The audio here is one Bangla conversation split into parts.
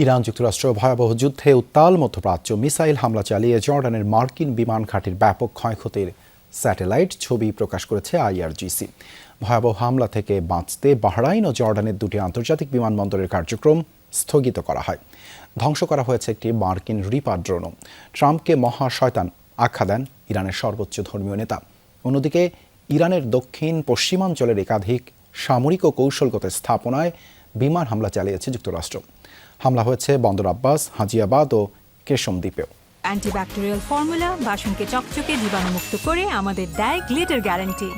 ইরান যুক্তরাষ্ট্র ভয়াবহ যুদ্ধে উত্তাল মধ্যপ্রাচ্য মিসাইল হামলা চালিয়ে জর্ডানের মার্কিন বিমান ঘাঁটির ব্যাপক ক্ষয়ক্ষতির স্যাটেলাইট ছবি প্রকাশ করেছে আইআরজিসি। ভয়াবহ হামলা থেকে বাঁচতে বাহরাইন ও জর্ডানের দুটি আন্তর্জাতিক বিমানবন্দরের কার্যক্রম স্থগিত করা হয়। ধ্বংস করা হয়েছে একটি মার্কিন রিপার ড্রোনও। ট্রাম্পকে মহা শয়তান আখ্যা দেন ইরানের সর্বোচ্চ ধর্মীয় নেতা। অন্যদিকে ইরানের দক্ষিণ পশ্চিমাঞ্চলের একাধিক সামরিক ও কৌশলগত স্থাপনায় বিমান হামলা চালিয়েছে যুক্তরাষ্ট্র। হামলা হয়েছে বন্দর আব্বাস, হাজিয়াবাদ ও কেশম দ্বীপেও। অ্যান্টিব্যাকটেরিয়াল ফর্মুলা বাসনকে চকচকে জীবাণুমুক্ত করে আমাদের দেয় গ্লিটার গ্যারান্টি।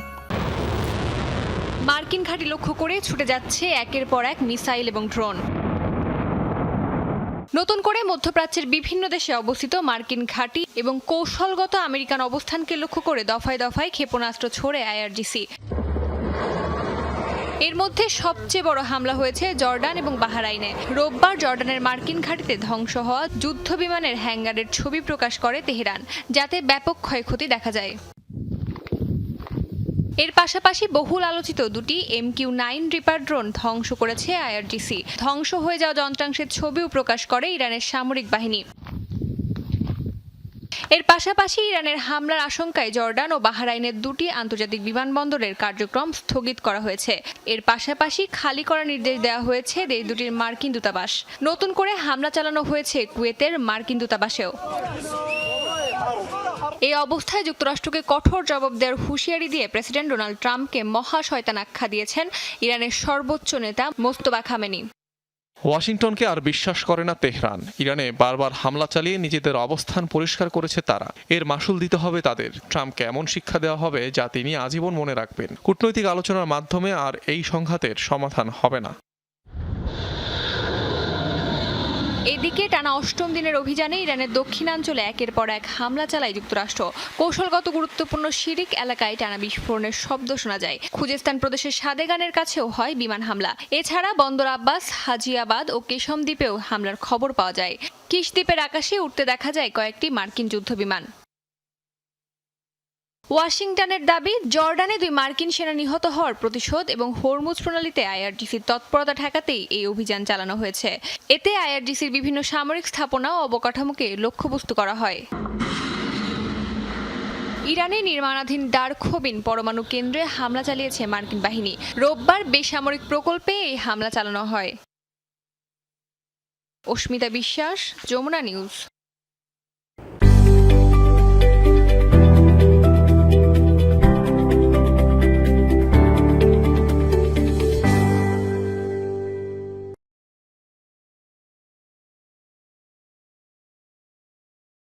মার্কিন ঘাঁটি লক্ষ্য করে ছুটে যাচ্ছে একের পর এক মিসাইল এবং ড্রোন। নতুন করে মধ্যপ্রাচ্যের বিভিন্ন দেশে অবস্থিত মার্কিন ঘাঁটি এবং কৌশলগত আমেরিকান অবস্থানকে লক্ষ্য করে দফায় দফায় ক্ষেপণাস্ত্র ছোড়ে আইআরজিসি। এর মধ্যে সবচেয়ে বড় হামলা হয়েছে জর্ডান এবং বাহরাইনে। রোববার জর্ডানের মার্কিন ঘাঁটিতে ধ্বংস হওয়া যুদ্ধ বিমানের হ্যাঙ্গারের ছবি প্রকাশ করে তেহরান, যাতে ব্যাপক ক্ষয়ক্ষতি দেখা যায়। এর পাশাপাশি বহুল আলোচিত দুটি MQ-9 রিপার ড্রোন ধ্বংস করেছে আইআরজিসি। ধ্বংস হয়ে যাওয়া যন্ত্রাংশের ছবিও প্রকাশ করে ইরানের সামরিক বাহিনী। এর পাশাপাশি ইরানের হামলার আশঙ্কায় জর্ডান ও বাহরাইনের দুটি আন্তর্জাতিক বিমানবন্দরের কার্যক্রম স্থগিত করা হয়েছে। এর পাশাপাশি খালি করার নির্দেশ দেওয়া হয়েছে দেশ দুটির মার্কিন দূতাবাস। নতুন করে হামলা চালানো হয়েছে কুয়েতের মার্কিন দূতাবাসেও। এই অবস্থায় যুক্তরাষ্ট্রকে কঠোর জবাব দেওয়ার হুঁশিয়ারি দিয়ে প্রেসিডেন্ট ডোনাল্ড ট্রাম্পকে মহা শয়তান আখ্যা দিয়েছেন ইরানের সর্বোচ্চ নেতা মোস্তফা খামেনি। ওয়াশিংটনকে আর বিশ্বাস করে না তেহরান। ইরানে বারবার হামলা চালিয়ে নিজেদের অবস্থান পরিষ্কার করেছে তারা। এর মাসুল দিতে হবে তাদের। ট্রাম্পকে এমন শিক্ষা দেওয়া হবে যা তিনি আজীবন মনে রাখবেন। কূটনৈতিক আলোচনার মাধ্যমে আর এই সংঘাতের সমাধান হবে না। এদিকে টানা অষ্টম দিনের অভিযানে ইরানের দক্ষিণাঞ্চলে একের পর এক হামলা চালায় যুক্তরাষ্ট্র। কৌশলগত গুরুত্বপূর্ণ শিরিক এলাকায় টানা বিস্ফোরণের শব্দ শোনা যায়। খুজেস্তান প্রদেশের সাদেগানের কাছেও হয় বিমান হামলা। এছাড়া বন্দর আব্বাস, হাজিয়াবাদ ও কেশম দ্বীপেও হামলার খবর পাওয়া যায়। কিশ দ্বীপের আকাশে উঠতে দেখা যায় কয়েকটি মার্কিন যুদ্ধবিমান। ওয়াশিংটনের দাবি, জর্ডানে 2 মার্কিন সেনা নিহত হওয়ার প্রতিশোধ এবং হরমুজ প্রণালীতে আইআরজিসির তৎপরতা ঠেকাতেই এই অভিযান চালানো হয়েছে। এতে আইআরজিসির বিভিন্ন সামরিক স্থাপনা ও অবকাঠামোকে লক্ষ্যবস্তু করা হয়। ইরানে নির্মাণাধীন দারখোবিন পরমাণু কেন্দ্রে হামলা চালিয়েছে মার্কিন বাহিনী। রোববার বেসামরিক প্রকল্পে এই হামলা চালানো হয়। অস্মিতা বিশ্বাস, যমুনা নিউজ।